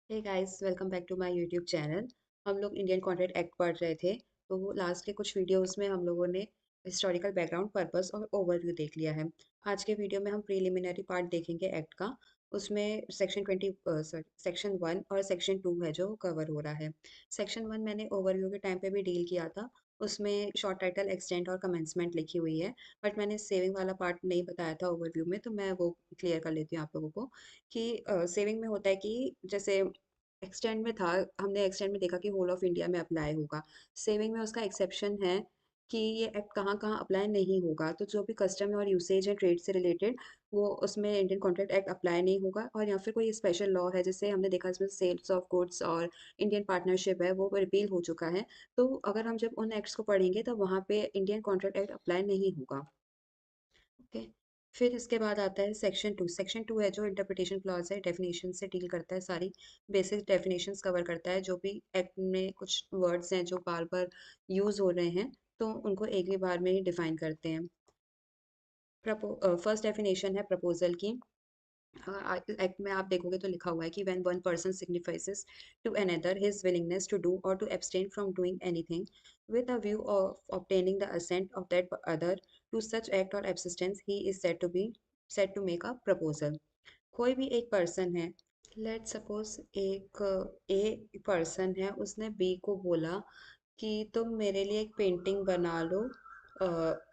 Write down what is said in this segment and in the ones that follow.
Hey guys, welcome back to my YouTube channel. हम लोग Indian contract act पढ़ रहे थे। तो वो लास्ट के कुछ वीडियोस में हम लोगों ने हिस्टोरिकल बैकग्राउंड, पर्पस और ओवरव्यू देख लिया है। आज के वीडियो में हम प्रीलिमिनरी पार्ट देखेंगे एक्ट का। उसमें सेक्शन 1 और सेक्शन 2 है जो कवर हो रहा है। सेक्शन 1 मैंने ओवरव्यू के टाइम पे भी डील किया था। उसमें शॉर्ट टाइटल, एक्सटेंट और कमेंसमेंट लिखी हुई है। बट मैंने सेविंग वाला पार्ट नहीं बताया था ओवरव्यू में, तो मैं वो क्लियर कर लेती हूँ आप लोगों को कि सेविंग में होता है कि जैसे एक्सटेंड में था, हमने एक्सटेंड में देखा कि होल ऑफ इंडिया में अप्लाई होगा। सेविंग में उसका एक्सेप्शन है कि ये एक्ट कहाँ कहाँ अप्लाई नहीं होगा। तो जो भी कस्टम और यूसेज है ट्रेड से रिलेटेड, वो उसमें इंडियन कॉन्ट्रैक्ट एक्ट अप्लाई नहीं होगा। और या फिर कोई स्पेशल लॉ है, जैसे हमने देखा इसमें सेल्स ऑफ गुड्स और इंडियन पार्टनरशिप है, वो रिपील हो चुका है। तो अगर हम जब उन एक्ट्स को पढ़ेंगे तो वहाँ पे इंडियन कॉन्ट्रैक्ट एक्ट अप्लाई नहीं होगा। ओके। फिर इसके बाद आता है सेक्शन 2। सेक्शन 2 है जो इंटरप्रिटेशन क्लॉज है, डेफिनेशन से डील करता है, सारी बेसिक डेफिनेशंस कवर करता है। जो भी एक्ट में कुछ वर्ड्स हैं जो बार बार यूज हो रहे हैं, तो उनको एक ही बार में ही डिफाइन करते हैं। फर्स्ट डेफिनेशन है प्रपोजल की। एक्ट में आप देखोगे तो लिखा हुआ है कि when one person signifies to another his willingness to do और to abstain from doing anything with a view of obtaining the assent of that other to such act or substance, he is said to make a proposal. कोई भी एक person है, let suppose एक a person है, उसने B को बोला कि तुम मेरे लिए एक पेंटिंग बना लो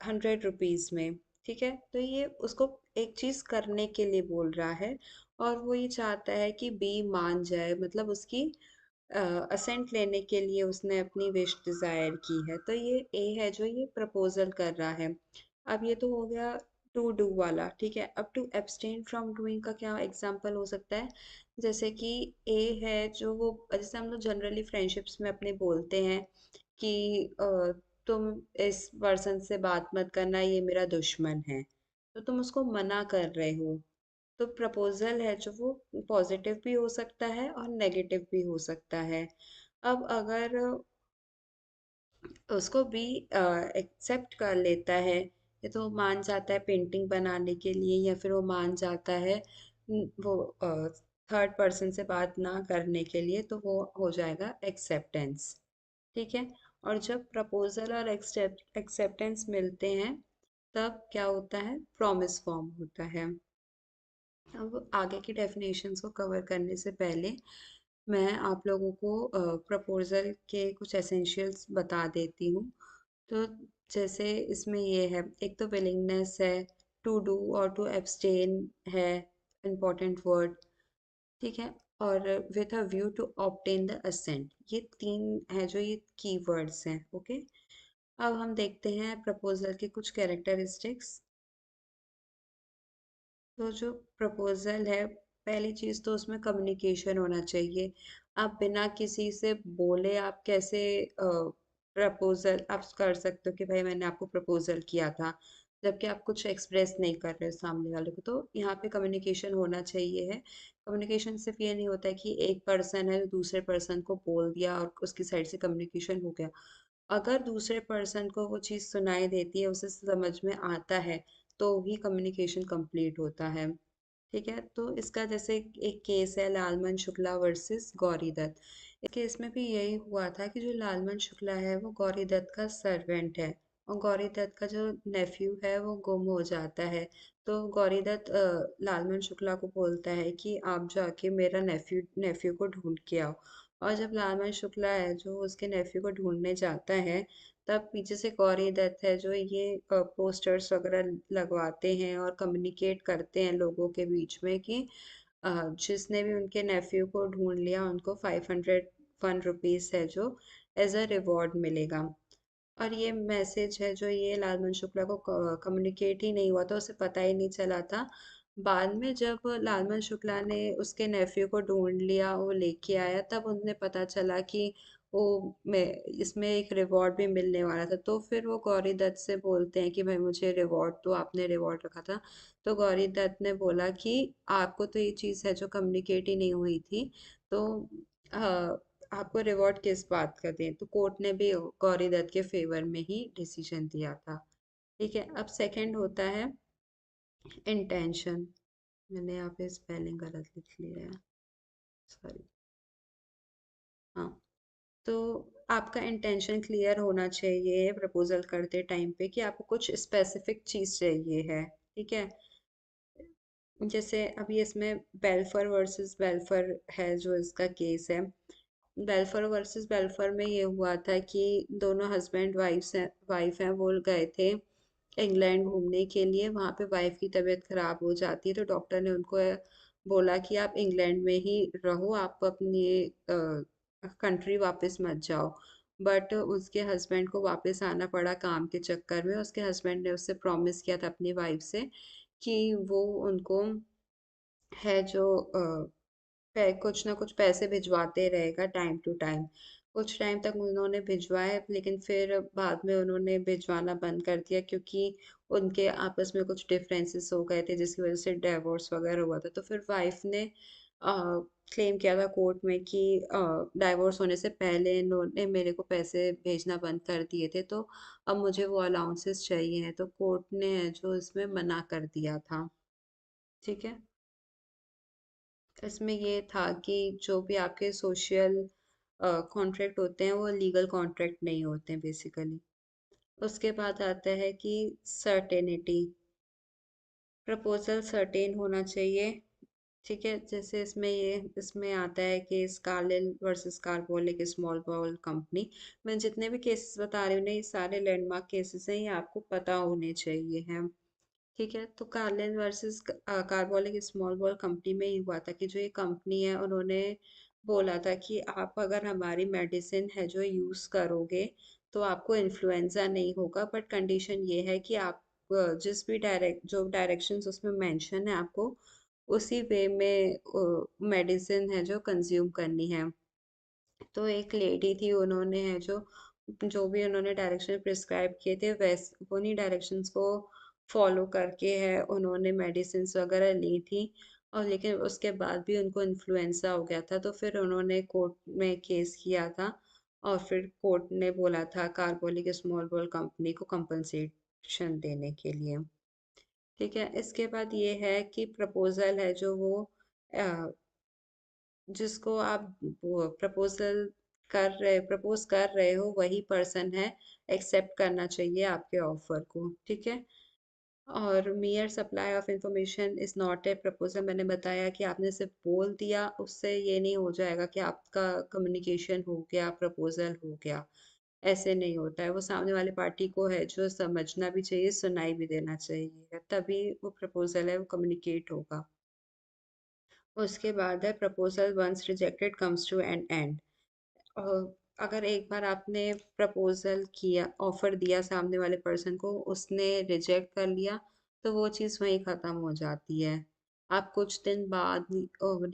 100 रुपीज़ में। ठीक है, तो ये उसको एक चीज़ करने के लिए बोल रहा है और वो ये चाहता है कि बी मान जाए, मतलब उसकी असेंट लेने के लिए उसने अपनी विश डिज़ायर की है। तो ये ए है जो ये प्रपोजल कर रहा है। अब ये तो हो गया टू डू वाला। ठीक है, अब टू एब्सटेन फ्रॉम डूइंग का क्या एग्जांपल हो सकता है? जैसे कि ए है जो वो, जैसे हम लोग जनरली फ्रेंडशिप्स में अपने बोलते हैं कि तुम इस पर्सन से बात मत करना, ये मेरा दुश्मन है। तो तुम उसको मना कर रहे हो। तो प्रपोजल है जो वो पॉजिटिव भी हो सकता है और नेगेटिव भी हो सकता है। अब अगर उसको भी एक्सेप्ट कर लेता है, या तो मान जाता है पेंटिंग बनाने के लिए, या फिर वो मान जाता है वो थर्ड पर्सन से बात ना करने के लिए, तो वो हो जाएगा एक्सेप्टेंस। ठीक है। और जब प्रपोजल और एक्सेप्टेंस मिलते हैं, तब क्या होता है? प्रॉमिस फॉर्म होता है। अब आगे की डेफिनेशंस को कवर करने से पहले मैं आप लोगों को प्रपोजल के कुछ एसेंशियल्स बता देती हूँ। तो जैसे इसमें ये है, एक तो विलिंगनेस है, टू डू और टू एब्सटेन है, इम्पॉर्टेंट वर्ड। ठीक है। और with a view to obtain the assent, ये तीन है जो ये की वर्ड्स हैं। ओके। अब हम देखते हैं प्रपोजल के कुछ कैरेक्टरिस्टिक्स। तो जो प्रपोजल है, पहली चीज़ तो उसमें कम्युनिकेशन होना चाहिए। आप बिना किसी से बोले आप कैसे प्रपोजल आप कर सकते हो कि भाई मैंने आपको प्रपोजल किया था, जबकि आप कुछ एक्सप्रेस नहीं कर रहे हो सामने वाले को। तो यहाँ पे कम्युनिकेशन होना चाहिए है। कम्युनिकेशन सिर्फ ये नहीं होता है कि एक पर्सन है जो दूसरे पर्सन को बोल दिया और उसकी साइड से कम्युनिकेशन हो गया। अगर दूसरे पर्सन को वो चीज़ सुनाई देती है, उसे समझ में आता है, तो ही कम्युनिकेशन कंप्लीट होता है। ठीक है। तो इसका जैसे एक केस है, लालमन शुक्ला वर्सेस गौरी दत्त। इस केस में भी यही हुआ था कि जो लालमन शुक्ला है वो गौरी दत्त का सर्वेंट है, और गौरी दत्त का जो नेफ्यू है वो गुम हो जाता है। तो गौरी दत्त लालमन शुक्ला को बोलता है कि आप जाके मेरा नेफ्यू नेफ्यू को ढूंढ के आओ। और जब लालमन शुक्ला है जो उसके नेफ्यू को ढूंढने जाता है, तब पीछे से गौरी दत्त है जो ये पोस्टर्स वगैरह लगवाते हैं और कम्युनिकेट करते हैं लोगों के बीच में कि जिसने भी उनके नेफ्यू को ढूंढ लिया उनको 501 रुपीज़ है जो एज अ रिवॉर्ड मिलेगा। और ये मैसेज है जो ये लालमन शुक्ला को कम्युनिकेट ही नहीं हुआ था, उसे पता ही नहीं चला था। बाद में जब लालमन शुक्ला ने उसके नेफ्यू को ढूंढ लिया, वो लेके आया, तब उन्हें पता चला कि वो मैं इसमें एक रिवॉर्ड भी मिलने वाला था। तो फिर वो गौरी दत्त से बोलते हैं कि भाई मुझे रिवॉर्ड दो, आपने रिवॉर्ड रखा था। तो गौरी दत्त ने बोला कि आपको तो ये चीज़ है जो कम्युनिकेट ही नहीं हुई थी, तो आपको रिवॉर्ड किस बात का दें। तो कोर्ट ने भी गौरी दत्त के फेवर में ही डिसीजन दिया था। ठीक है। अब सेकंड होता है इंटेंशन। मैंने यहाँ पे स्पेलिंग गलत लिख लिया है, सॉरी। तो आपका इंटेंशन क्लियर होना चाहिए प्रपोजल करते टाइम पे कि आपको कुछ स्पेसिफिक चीज़ चाहिए है, ठीक है? जैसे अभी इसमें बेल्फर वर्सेस बेल्फर है जो इसका केस है। बेल्फर वर्सेस बेल्फर में ये हुआ था कि दोनों हस्बैंड वाइफ हैं वो गए थे इंग्लैंड घूमने के लिए। वहाँ पे वाइफ की तबीयत खराब हो जाती है तो डॉक्टर ने उनको बोला कि आप इंग्लैंड में ही रहो, आप अपनी कंट्री वापस मत जाओ। बट उसके हस्बैंड को वापस आना पड़ा काम के चक्कर में। उसके हस्बैंड ने उससे प्रॉमिस किया था अपनी वाइफ से कि वो उनको है जो कुछ ना कुछ पैसे भिजवाते रहेगा टाइम टू टाइम। कुछ टाइम तक उन्होंने भिजवाए लेकिन फिर बाद में उन्होंने भिजवाना बंद कर दिया क्योंकि उनके आपस में कुछ डिफरेंसेस हो गए थे जिसकी वजह से डिवोर्स वगैरह हुआ था। तो फिर वाइफ ने क्लेम किया था कोर्ट में कि डाइवोर्स होने से पहले इन्होंने मेरे को पैसे भेजना बंद कर दिए थे, तो अब मुझे वो अलाउंसेस चाहिए हैं। तो कोर्ट ने है जो इसमें मना कर दिया था, ठीक है। इसमें ये था कि जो भी आपके सोशल कॉन्ट्रैक्ट होते हैं वो लीगल कॉन्ट्रैक्ट नहीं होते हैं बेसिकली। उसके बाद आता है कि सर्टेनिटी। प्रपोजल सर्टेन होना चाहिए, ठीक है। जैसे इसमें आता है कि Carlill versus Carbolic small ball company. मैं जितने भी केसेस बता रही हूँ ना ये सारे लैंडमार्क केसेस हैं, ये आपको पता होने चाहिए हैं, ठीक है। तो Carlin versus Carbolic small ball company में ही हुआ था कि जो ये कंपनी है उन्होंने बोला था कि आप अगर हमारी मेडिसिन है जो यूज़ करोगे तो आपको इन्फ्लुएंजा नहीं होगा, बट कंडीशन ये है कि आप जिस भी डायरेक्शंस उसमें मेंशन है आपको उसी वे में मेडिसिन है जो कंज्यूम करनी है। तो एक लेडी थी, उन्होंने है जो जो भी उन्होंने डायरेक्शन प्रिस्क्राइब किए थे वैस उन्हीं डायरेक्शंस को फॉलो करके है उन्होंने मेडिसिन वगैरह ली थी। और लेकिन उसके बाद भी उनको इन्फ्लुएंजा हो गया था तो फिर उन्होंने कोर्ट में केस किया था और फिर कोर्ट ने बोला था कार्बोलिक स्मॉल बॉल कंपनी को कंपनसेशन देने के लिए, ठीक है। इसके बाद ये है कि प्रपोजल है जो वो जिसको आप प्रपोज कर रहे हो वही पर्सन है एक्सेप्ट करना चाहिए आपके ऑफर को, ठीक है। और मियर supply of information is not a proposal. मैंने बताया कि आपने सिर्फ बोल दिया उससे ये नहीं हो जाएगा कि आपका कम्युनिकेशन हो गया, प्रपोजल हो गया। ऐसे नहीं होता है, वो सामने वाले पार्टी को है जो समझना भी चाहिए, सुनाई भी देना चाहिए, तभी वो प्रपोजल है वो कम्युनिकेट होगा। उसके बाद है proposal once rejected comes to an end. अगर एक बार आपने प्रपोजल किया, ऑफर दिया सामने वाले पर्सन को, उसने रिजेक्ट कर लिया तो वो चीज़ वहीं ख़त्म हो जाती है। आप कुछ दिन बाद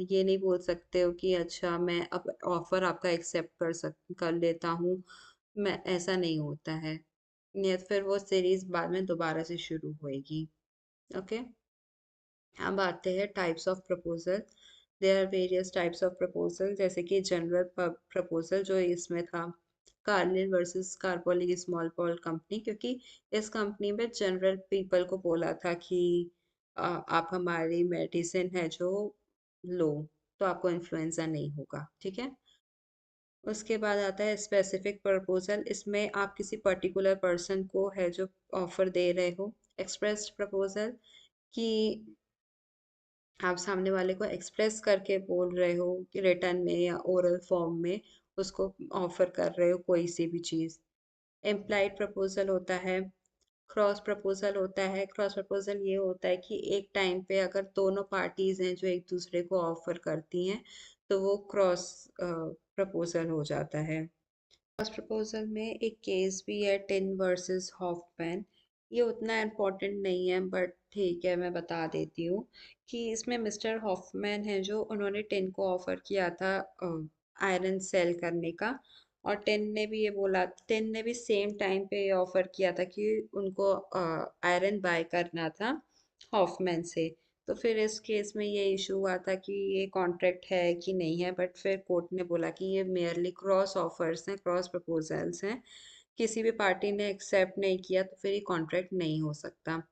ये नहीं बोल सकते हो कि अच्छा मैं अब ऑफर आपका एक्सेप्ट कर लेता हूँ। मैं ऐसा नहीं होता है, नहीं तो फिर वो सीरीज बाद में दोबारा से शुरू होएगी, ओके। अब आते हैं types of proposal. There are various types of proposal, जैसे कि जनरल प्रपोजल जो इसमें था Carlill versus Carbolic small ball company, क्योंकि इस कंपनी में जनरल पीपल को बोला था कि आप हमारी मेडिसिन है जो लो तो आपको इन्फ्लुएंजा नहीं होगा, ठीक है। उसके बाद आता है स्पेसिफिक प्रपोजल। इसमें आप किसी पर्टिकुलर पर्सन को है जो ऑफर दे रहे हो। एक्सप्रेस्ड प्रपोजल कि आप सामने वाले को एक्सप्रेस करके बोल रहे हो कि रिटर्न में या ओरल फॉर्म में उसको ऑफर कर रहे हो कोई सी भी चीज़। इम्प्लाइड प्रपोजल होता है। क्रॉस प्रपोजल होता है। क्रॉस प्रपोजल ये होता है कि एक टाइम पे अगर दोनों पार्टीज हैं जो एक दूसरे को ऑफर करती हैं तो वो क्रॉस प्रपोजल हो जाता है। फर्स्ट प्रपोजल में एक केस भी है, टिन वर्सेस हॉफमैन। ये उतना इम्पोर्टेंट नहीं है बट ठीक है मैं बता देती हूँ कि इसमें मिस्टर हॉफमैन है जो उन्होंने टिन को ऑफर किया था आयरन सेल करने का। और टिन ने भी सेम टाइम पे ये ऑफर किया था कि उनको आयरन बाय करना था हॉफमैन से। तो फिर इस केस में ये इशू हुआ था कि ये कॉन्ट्रैक्ट है कि नहीं है, बट फिर कोर्ट ने बोला कि ये मेयरली क्रॉस ऑफर्स हैं, क्रॉस प्रपोजल्स हैं, किसी भी पार्टी ने एक्सेप्ट नहीं किया तो फिर ये कॉन्ट्रैक्ट नहीं हो सकता।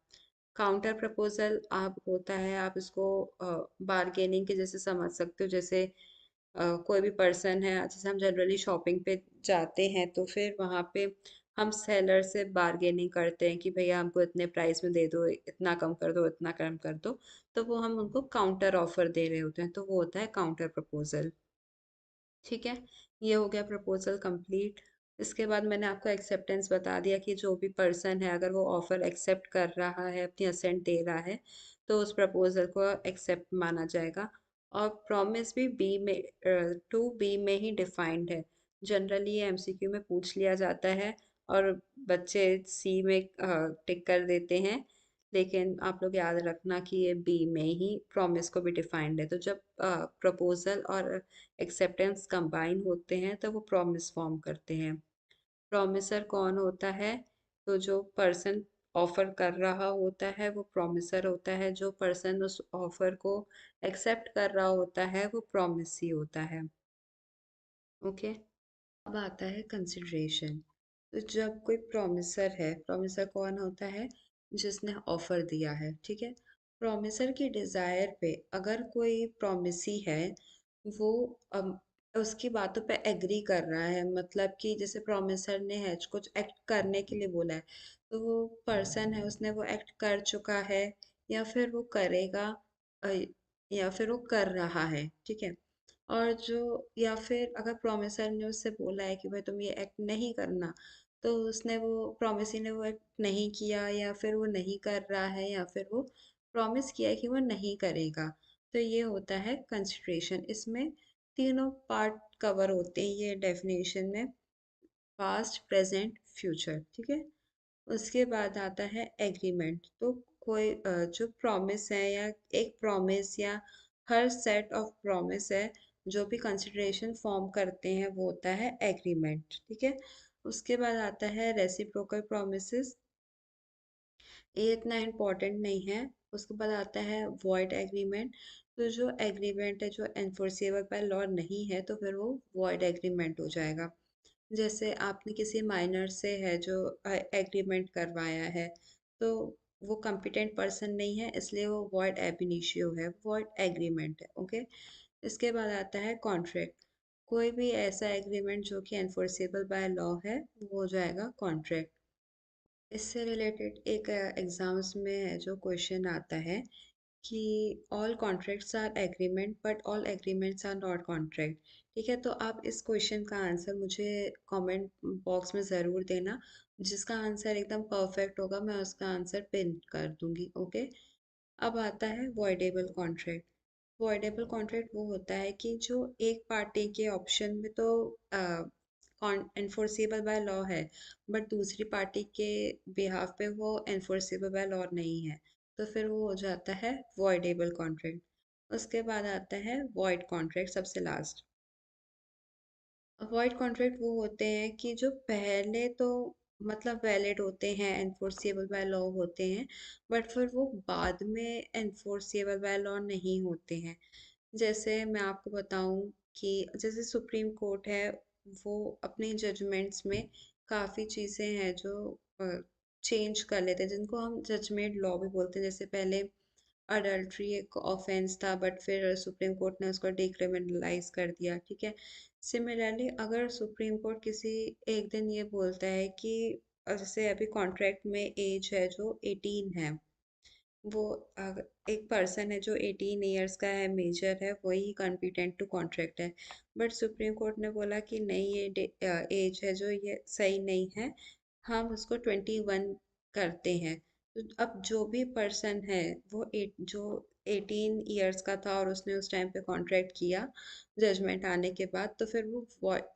काउंटर प्रपोजल आप होता है, आप इसको बार्गेनिंग के जैसे समझ सकते हो। जैसे कोई भी पर्सन है, जैसे हम जनरली शॉपिंग पे जाते हैं तो फिर वहाँ पे हम सेलर से बार्गेनिंग करते हैं कि भैया हमको इतने प्राइस में दे दो, इतना कम कर दो, इतना कम कर दो। तो वो हम उनको काउंटर ऑफर दे रहे होते हैं, तो वो होता है काउंटर प्रपोजल। ठीक है, ये हो गया प्रपोजल कंप्लीट। इसके बाद मैंने आपको एक्सेप्टेंस बता दिया कि जो भी पर्सन है अगर वो ऑफर एक्सेप्ट कर रहा है, अपनी असेंट दे रहा है, तो उस प्रपोजल को एक्सेप्ट माना जाएगा। और प्रॉमिस भी बी में, टू बी में ही डिफाइंड है। जनरली ये एमसीक्यू में पूछ लिया जाता है और बच्चे सी में टिक कर देते हैं, लेकिन आप लोग याद रखना कि ये बी में ही प्रॉमिस को भी डिफाइंड है। तो जब प्रपोजल और एक्सेप्टेंस कंबाइन होते हैं तो वो प्रॉमिस फॉर्म करते हैं। प्रॉमिसर कौन होता है? तो जो पर्सन ऑफर कर रहा होता है वो प्रॉमिसर होता है, जो पर्सन उस ऑफर को एक्सेप्ट कर रहा होता है वो प्रॉमिसी होता है। ओके, अब आता है कंसिडरेशन। तो जब कोई प्रॉमिसर है, प्रॉमिसर कौन होता है? जिसने ऑफर दिया है, ठीक है। प्रॉमिसर की डिजायर पे अगर कोई प्रॉमिसी है, वो उसकी बातों पे एग्री कर रहा है, मतलब कि जैसे प्रॉमिसर ने है कुछ एक्ट करने के लिए बोला है, तो वो पर्सन है उसने वो एक्ट कर चुका है या फिर वो करेगा, अ, या फिर वो कर रहा है, ठीक है। और जो, या फिर अगर प्रॉमिसर ने उससे बोला है कि भाई तुम ये एक्ट नहीं करना, तो उसने वो प्रॉमिसी ने वो एक्ट नहीं किया या फिर वो नहीं कर रहा है या फिर वो प्रॉमिस किया है कि वो नहीं करेगा, तो ये होता है कंसिडरेशन। इसमें तीनों पार्ट कवर होते हैं ये डेफिनेशन में, पास्ट, प्रेजेंट, फ्यूचर, ठीक है। उसके बाद आता है एग्रीमेंट। तो कोई जो प्रॉमिस है या एक प्रॉमिस या हर सेट ऑफ प्रॉमिस है जो भी कंसिडरेशन फॉर्म करते हैं वो होता है एग्रीमेंट, ठीक है। उसके बाद आता है रेसिप्रोकल प्रॉमिसेस, ये इतना इम्पोर्टेंट नहीं है। उसके बाद आता है वॉइड एग्रीमेंट। तो जो एग्रीमेंट है जो एनफोर्सेबल बाय लॉ नहीं है तो फिर वो वॉइड एग्रीमेंट हो जाएगा। जैसे आपने किसी माइनर से है जो एग्रीमेंट करवाया है, तो वो कॉम्पिटेंट पर्सन नहीं है, इसलिए वो वॉइड एब इनिशियो है, वॉइड एग्रीमेंट है। ओके, इसके बाद आता है कॉन्ट्रैक्ट। कोई भी ऐसा एग्रीमेंट जो कि एनफोर्सेबल बाय लॉ है वो हो जाएगा कॉन्ट्रैक्ट। इससे रिलेटेड एक एग्जाम्स में जो क्वेश्चन आता है कि all contracts are agreement but all agreements are not contract, ठीक है। तो आप इस क्वेश्चन का आंसर मुझे कमेंट बॉक्स में ज़रूर देना। जिसका आंसर एकदम परफेक्ट होगा मैं उसका आंसर पिन कर दूंगी। ओके, अब आता है वॉइडेबल कॉन्ट्रैक्ट। वॉइडेबल कॉन्ट्रैक्ट वो होता है कि जो एक पार्टी के ऑप्शन में तो एनफोर्सेबल बाय लॉ है, बट दूसरी पार्टी के बिहाफ पे वो एनफोर्सेबल बाय लॉ नहीं है, तो फिर वो हो जाता है वॉइडेबल कॉन्ट्रैक्ट। उसके बाद आता है वॉइड कॉन्ट्रैक्ट, सबसे लास्ट। वॉइड कॉन्ट्रैक्ट वो होते हैं कि जो पहले तो मतलब वैलिड होते हैं, एनफोर्सेबल बाय लॉ होते हैं, बट फिर वो बाद में एनफोर्सेबल बाय लॉ नहीं होते हैं। जैसे मैं आपको बताऊं कि जैसे सुप्रीम कोर्ट है, वो अपनी जजमेंट्स में काफ़ी चीज़ें हैं जो चेंज कर लेते हैं, जिनको हम जजमेंट लॉ भी बोलते हैं। जैसे पहले अडल्ट्री एक ऑफेंस था बट फिर सुप्रीम कोर्ट ने उसको डिक्रिमिनलाइज कर दिया, ठीक है। सिमिलरली अगर सुप्रीम कोर्ट किसी एक दिन ये बोलता है कि जैसे अभी कॉन्ट्रैक्ट में एज है जो 18 है, वो एक पर्सन है जो 18 ईयर्स का है, मेजर है, वही कॉम्पिटेंट टू कॉन्ट्रैक्ट है। बट सुप्रीम कोर्ट ने बोला कि नहीं, ये एज है जो ये सही नहीं है, हम उसको 21 करते हैं। तो अब जो भी पर्सन है वो जो 18 ईयर्स का था और उसने उस टाइम पे कॉन्ट्रैक्ट किया जजमेंट आने के बाद, तो फिर वो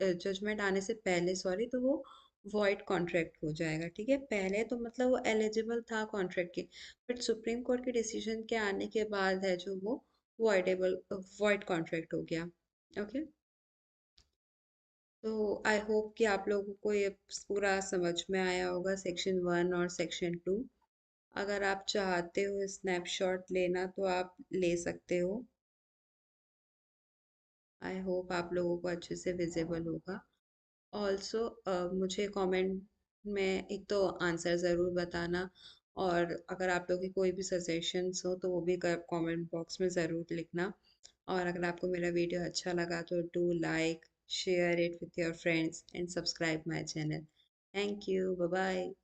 जजमेंट आने से पहले, सॉरी, तो वो वॉइड कॉन्ट्रैक्ट हो जाएगा, ठीक है। पहले तो मतलब वो एलिजिबल था कॉन्ट्रैक्ट के, बट सुप्रीम कोर्ट के डिसीजन के आने के बाद है जो वो वॉइडेबल वॉइड कॉन्ट्रैक्ट हो गया। ओके, तो आई होप कि आप लोगों को ये पूरा समझ में आया होगा, सेक्शन 1 और सेक्शन 2। अगर आप चाहते हो स्नैपशॉट लेना तो आप ले सकते हो। आई होप आप लोगों को अच्छे से विजिबल होगा। ऑल्सो मुझे कमेंट में एक तो आंसर ज़रूर बताना, और अगर आप लोगों की कोई भी सजेशंस हो तो वो भी कमेंट बॉक्स में ज़रूर लिखना। और अगर आपको मेरा वीडियो अच्छा लगा तो do like, share it with your friends and subscribe my channel. Thank you, bye bye.